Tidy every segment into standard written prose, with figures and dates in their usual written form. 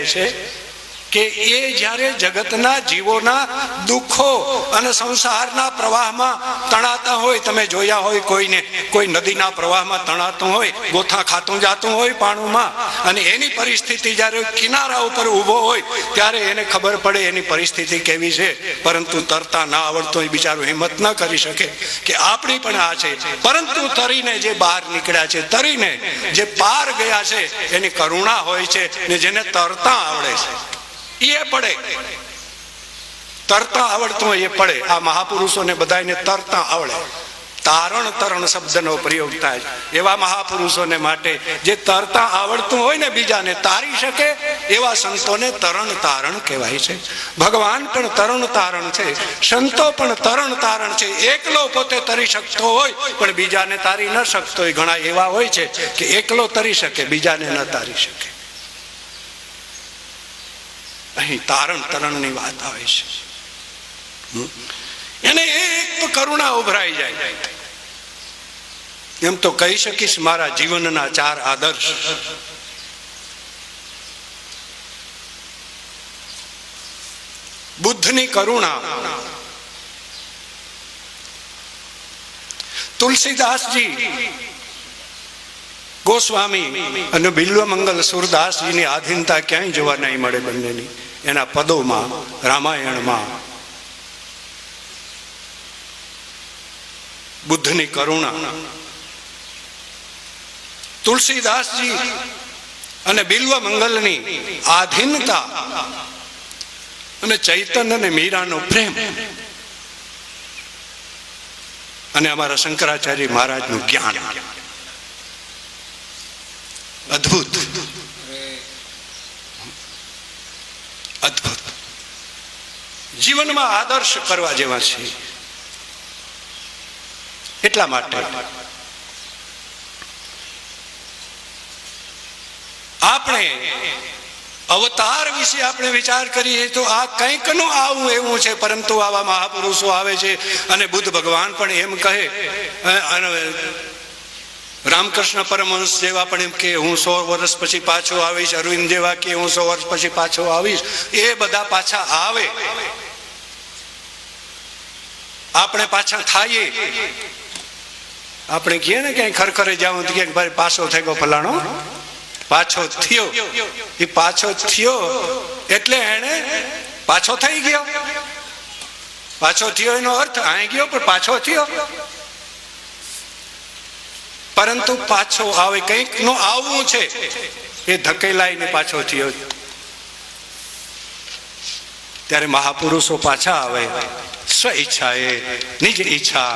છે કે એ જ્યારે જગતના જીવોના દુઃખો અને સંસારના પ્રવાહમાં તણાતા હોય, તમે જોયા હોય કોઈને, કોઈ નદીના પ્રવાહમાં તણાતું હોય, ગોથા ખાતું જાતું હોય પાણીમાં, અને એની પરિસ્થિતિ જ્યારે કિનારા ઉપર ઊભો હોય ત્યારે એને ખબર પડે એની પરિસ્થિતિ કેવી છે. પરંતુ તરતા ના આવડતો એ બિચારો હિંમત ન કરી શકે કે આપણી પણ આ છે. પરંતુ તરીને જે બહાર નીકળ્યા છે, તરીને જે પાર ગયા છે, એની કરુણા હોય છે. ને જેને તરતા આવડે છે એ પડે, તરતા આવડતું હોય એ પડે. આ મહાપુરુષોને બધાને તરતા આવડે. તારણ તરણ શબ્દનો પ્રયોગ થાય એવા મહાપુરુષોને માટે જે તરતા આવડતું હોય ને બીજાને તારી શકે એવા સંતોને તરણ તારણ કહેવાય છે. ભગવાન પણ તરણ તારણ છે, સંતો પણ તરણ તારણ છે. એકલો પોતે તરી શકતો હોય પણ બીજાને તારી ન શકતો હોય. ઘણા એવા હોય છે કે એકલો તરી શકે, બીજાને ન તારી શકે. અહીં તારણ તરણની વાત આવે છે. એને એક કરુણા ઉભરાઈ જાય. એમ તો કહી શકીશ મારા જીવનના 4 આદર્શ. બુદ્ધની કરુણા, તુલસીદાસજી ગોસ્વામી અને બિલ્વમંગલ સુરદાસજીની આધીનતા ક્યાંય જોવા નહીં મળે બંનેની. એના પદોમાં, રામાયણમાં બુદ્ધની કરુણા. તુલસીદાસજી અને બિલ્વમંગલની આધીનતા અને ચૈતન્ય અને મીરાનો પ્રેમ અને અમારા શંકરાચાર્ય મહારાજનું જ્ઞાન અદ્ભુત, અદ્ભુત. જીવનમાં આદર્શ કરવા જેવા છે. એટલા માટે આપણે અવતાર વિશે આપણે વિચાર કરીએ તો આ કંઈક નું આવું એવું છે. પરંતુ આવા મહાપુરુષો આવે છે અને બુદ્ધ ભગવાન પણ એમ કહે, રામકૃષ્ણ પરમહંસ જેવા પણ એમ કે હું 100 વર્ષ પછી પાછો આવીશ, અરવિંદ જેવા કે હું 100 વર્ષ પછી પાછો આવીશ. એ બધા પાછા આવે, આપણે પાછા થાઈએ. આપણે કહીએ ને ક્યાંય ખરખરે જાવ કે ભાઈ પાછો થઈ ગયો ફલાણો, પાછો થયો. એ પાછો થયો એટલે એને પાછો થઈ ગયો. પાછો થયો એનો અર્થ અહીં ગયો પણ પાછો થયો. પરંતુ પાછો આવે, કંઈક નું આવવું છે. એ ધકેલાઈને પાછો થયો. ત્યારે મહાપુરુષો પાછા આવે સ્વ ઈચ્છાએ, નિજ ઈચ્છા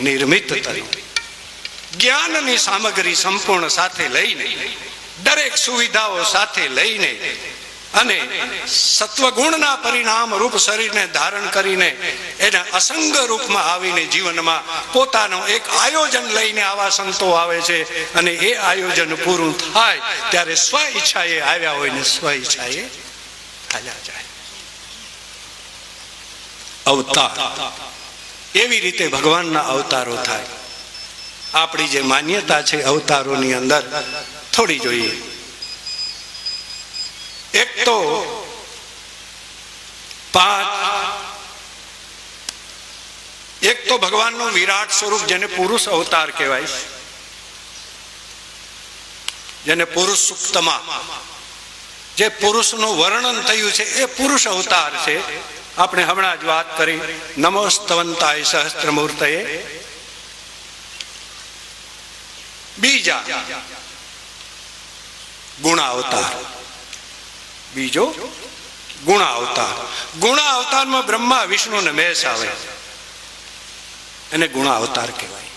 નિર્મિત તરી. જ્ઞાનની સામગ્રી સંપૂર્ણ સાથે લઈને, દરેક સુવિધાઓ સાથે લઈને અને સત્વગુણના પરિણામ રૂપ શરીરને ધારણ કરીને એના અસંગ રૂપમાં આવીને જીવનમાં પોતાનું એક આયોજન લઈને આવા સંતો આવે છે. અને એ આયોજન પૂરું થાય ત્યારે સ્વ ઈચ્છાએ આવ્યા હોય ને સ્વ ઈચ્છાએ ચાલ્યા જાય. અવતાર એવી રીતે ભગવાનના અવતારો થાય. આપણી જે માન્યતા છે અવતારોની અંદર થોડી જોઈએ. એક તો 5, એક તો ભગવાનનું વિરાટ સ્વરૂપ જેને પુરુષ અવતાર કહેવાય, જેને પુરુષ સૂક્તમાં જે પુરુષનું વર્ણન થયું છે એ પુરુષ અવતાર છે. આપણે હમણાં જ વાત કરી નમોસ્તવંતાય સહસ્ત્રમૂર્તયે. બીજા ગુણ અવતાર, બીજો ગુણ અવતાર. ગુણ અવતારમાં બ્રહ્મા વિષ્ણુ ને મહેશ આવે, એને ગુણ અવતાર કહેવાય.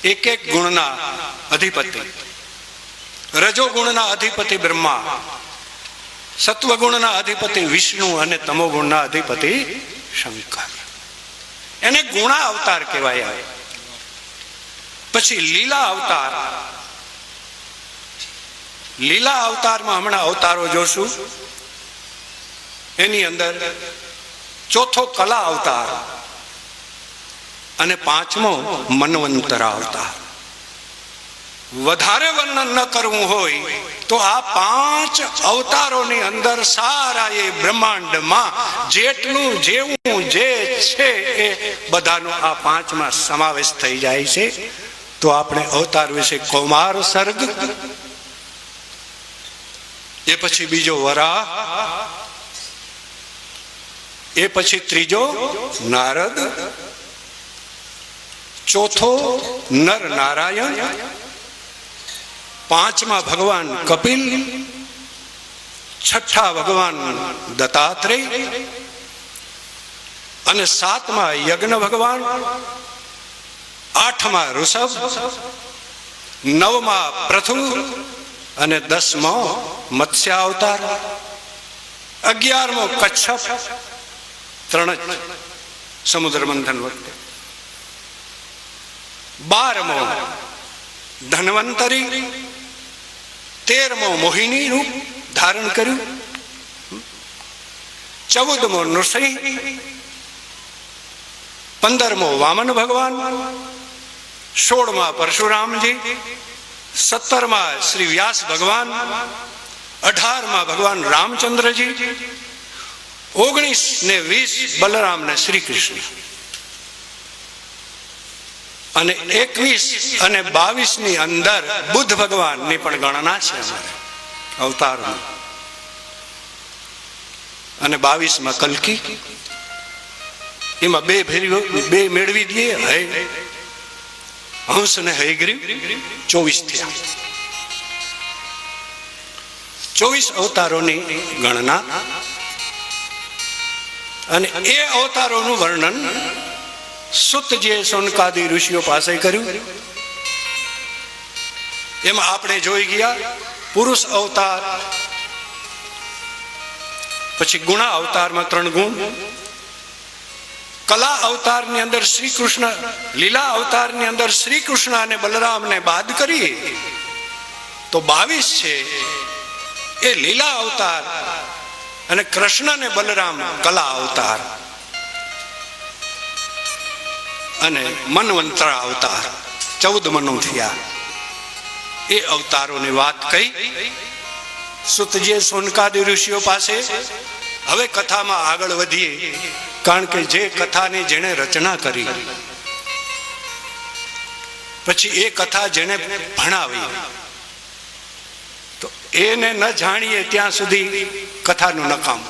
એક એક ગુણના અધિપતિ. રજો ગુણના અધિપતિ બ્રહ્મા, સત્વગુણના અધિપતિ વિષ્ણુ અને તમોગુણના અધિપતિ શંકર. એને ગુણા અવતાર કહેવાય. પછી લીલા અવતાર. લીલા અવતારમાં હમણાં અવતારો જોશું. એની અંદર ચોથો કલા અવતાર અને પાંચમો મન્વંતર અવતાર. વધારે વર્ણન ન કરવું હોય તો આ 5 અવતારોની અંદર સારા એ બ્રહ્માંડમાં જેટલું જેવું જે છે એ બધાનો આ 5માં સમાવેશ થઈ જાય છે. તો આપણે અવતાર વિશે કૌમાર સર્ગ, એ પછી બીજો વરાહ, એ પછી ત્રીજો નારદ, ચોથો નર નારાયણ, 5મા ભગવાન કપિલ, 6ઠા ભગવાન દત્તાત્રેય અને 7મા યજ્ઞ ભગવાન, 8મા ઋષભ, 9મા પૃથુ અને 10મો મત્સ્ય અવતાર, 11મો કચ્છપ, 3 જ સમુદ્ર મંથન વખતે, 12મો ધન્વંતરી, 13મો મોહિની રૂપ ધારણ કર્યું, 14મો નૃસિંહ, 15મો વામન ભગવાન, 16મા પરશુરામજી, 17મા શ્રી વ્યાસ ભગવાન, 18મા ભગવાન રામચંદ્રજી, 19 ને 20 બલરામ ને શ્રી કૃષ્ણ, અને 21 અને 22 ની અંદર બુદ્ધ ભગવાન ની પણ ગણના છે અમારે અવતારમાં, અને 22માં કલ્કી. એમાં 2 મેળવી દઈએ, હંસ ને હયગ્રીવ, 24 થયા. 24 અવતારોની ગણના, અને એ અવતારોનું વર્ણન સુતજીએ સોનકાદી ઋષિઓ પાસે કર્યું. એમાં આપણે જોઈ ગયા પુરુષ અવતાર, પછી ગુણા અવતારમાં 3 ગુણ, કલા અવતારની અંદર શ્રી કૃષ્ણ, લીલા અવતારની અંદર શ્રી કૃષ્ણ અને બલરામને બાદ કરીએ તો 22 છે એ લીલા અવતાર, અને કૃષ્ણ અને બલરામ કલા અવતાર, અને મનવંતરા અવતાર 14 મનો થયા. એ અવતારોની વાત કહી સુતજીએ સોનકાદી ઋષિઓ પાસે. હવે કથામાં આગળ વધીએ, કારણ કે જે કથાની જેણે રચના કરી, પછી એ કથા જેણે ભણાવી, તો એને ન જાણીએ ત્યાં સુધી કથાનું નકામ.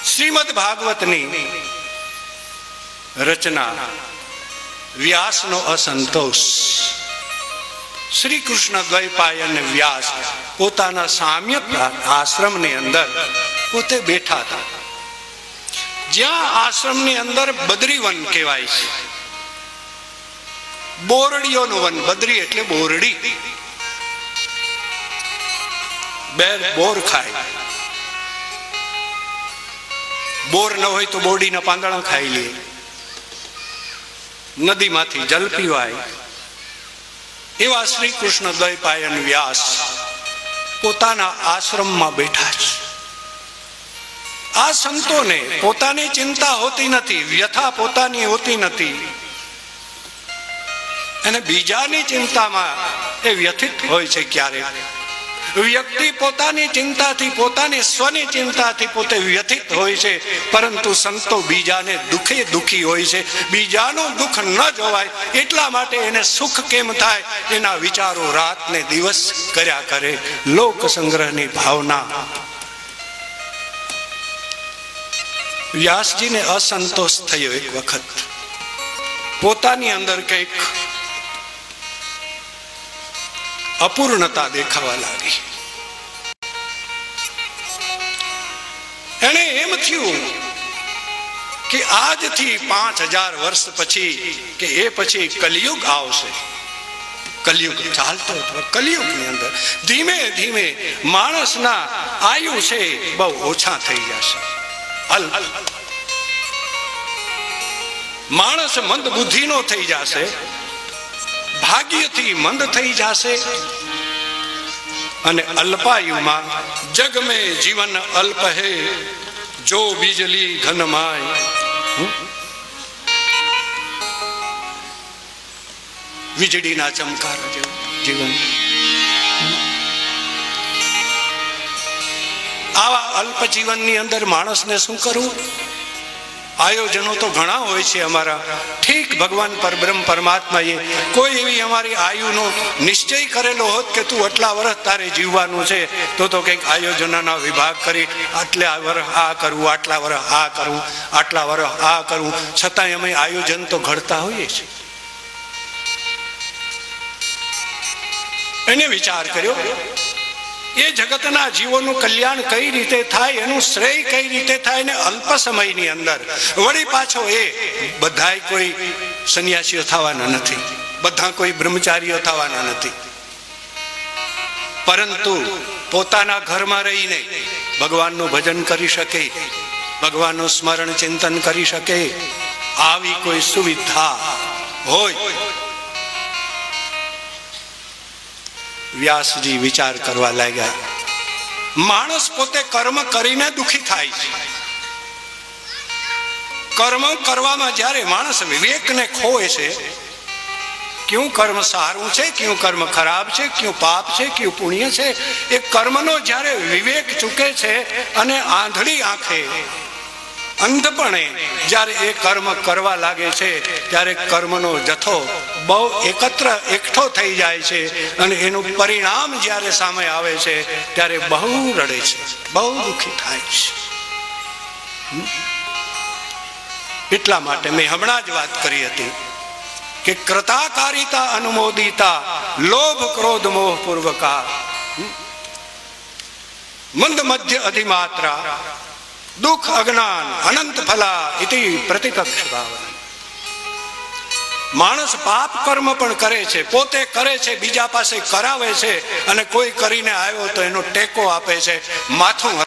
શ્રીમદ ભાગવતની રચના, વ્યાસનો અસંતોષ. શ્રી કૃષ્ણ દ્વૈપાયન વ્યાસ પોતાના સામ્ય આશ્રમની અંદર પોતે બેઠા હતા, જ્યાં આશ્રમની અંદર બદ્રીવન કહેવાય છે, બોરડીઓનું વન. બદ્રી એટલે બોરડી, બેર બોર ખાય. બોર ન હોય તો બોરડીના પાંદડા ખાઈ લે, નદીમાંથી જલ પીવાય. એવા શ્રી કૃષ્ણ દ્વૈપાયન વ્યાસ પોતાના આશ્રમમાં બેઠા છે. આ સંતોને પોતાની ચિંતા હોતી નથી, વ્યથા પોતાની હોતી નથી, અને બીજાની ચિંતામાં એ વ્યથિત હોય છે. ક્યારેક વ્યક્તિ પોતાની ચિંતાથી, પોતાની સ્વની ચિંતાથી પોતે વ્યથિત હોય છે, પરંતુ સંતો બીજાને દુખે દુખી હોય છે. બીજાનું દુઃખ ન જોવાય એટલા માટે એને સુખ કેમ થાય એના વિચારો રાત ને દિવસ કર્યા કરે. લોક સંગ્રહની ભાવના. વ્યાસજીને અસંતોષ થયો. એક વખત પોતાની અંદર કંઈક અપૂર્ણતા દેખાવા લાગી. એને એમ થયું કે આજથી 5000 વર્ષ પછી કે એ પછી કલિયુગ આવશે. કલિયુગ ચાલતો હતો. કલિયુગની અંદર ધીમે ધીમે માણસના આયુ છે બહુ ઓછા થઈ જશે. માણસ મંદ બુદ્ધિનો થઈ જશે, ભાગ્યથી મંદ થઈ જશે, અને અલ્પાયુમાં જગ મેં જીવન અલ્પ હે જો બીજલી ઘન માય. વીજળીના ચમકારા જેવું જીવન. આવા અલ્પ જીવનની અંદર માણસને શું કરવું? આયોજનો તો ઘણા હોય છે અમારા. ઠીક, ભગવાન પરબ્રહ્મ પરમાત્માએ કોઈ એવી અમારી આયુનો નિશ્ચય કરેલો હોત કે તું આટલા વર્ષ તારે જીવવાનું છે, તો કંઈક આયોજનના વિભાગ કરી આટલા વર્ષ આ કરવું, આટલા વર્ષ આ કરવું, આટલા વર્ષ આ કરવું, છતાંય અમે આયોજન તો ઘડતા હોઈએ છીએ. એને વિચાર કર્યો એ જગતના જીવોનું કલ્યાણ કઈ રીતે થાય, એનું શ્રેય કઈ રીતે થાય, ને અલ્પ સમયની અંદર. વળી પાછો એ બધાય કોઈ સંન્યાસીઓ થવાના નથી, બધા કોઈ બ્રહ્મચારીઓ થવાના નથી, પરંતુ પોતાના ઘરમાં રહીને ભગવાનનું ભજન કરી શકે, ભગવાનનું સ્મરણ ચિંતન કરી શકે, આવી કોઈ સુવિધા હોય. વ્યાસજી વિચાર કરવા લાગ્યા. માણસ પોતે કર્મ કરીને દુખી થાય છે. કર્મ કરવામાં જ્યારે માણસ વિવેકને ખોય છે, ક્યું કર્મ સારું છે, ક્યું કર્મ ખરાબ છે, ક્યું પાપ છે, ક્યું પુણ્ય છે, એ કર્મનો જ્યારે વિવેક ચૂકે છે અને આંધળી આંખે અંધપણે જ્યારે એ કર્મ કરવા લાગે છે, ત્યારે કર્મનો જથ્થો બહુ એકઠો થઈ જાય છે અને એનું પરિણામ જ્યારે સામે આવે છે ત્યારે બહુ રડે છે, બહુ દુઃખી થાય છે. એટલા માટે મેં હમણાં જ વાત કરી હતી કે કૃતાકારિતા અનુમોદિતા લોભ ક્રોધ મોહ પૂર્વકા મંદ મધ્ય અધિમાત્રા દુઃખ અજ્ઞાન અનંત ફલા ઇતિ પ્રતિકક્ષ ભાવના. માણસ પાપ કર્મ પણ કરે છે, પોતે કરે છે, બીજા પાસે કરાવે છે, અને કોઈ કરીને આવ્યો તો એનો ટેકો આપે છે, માથું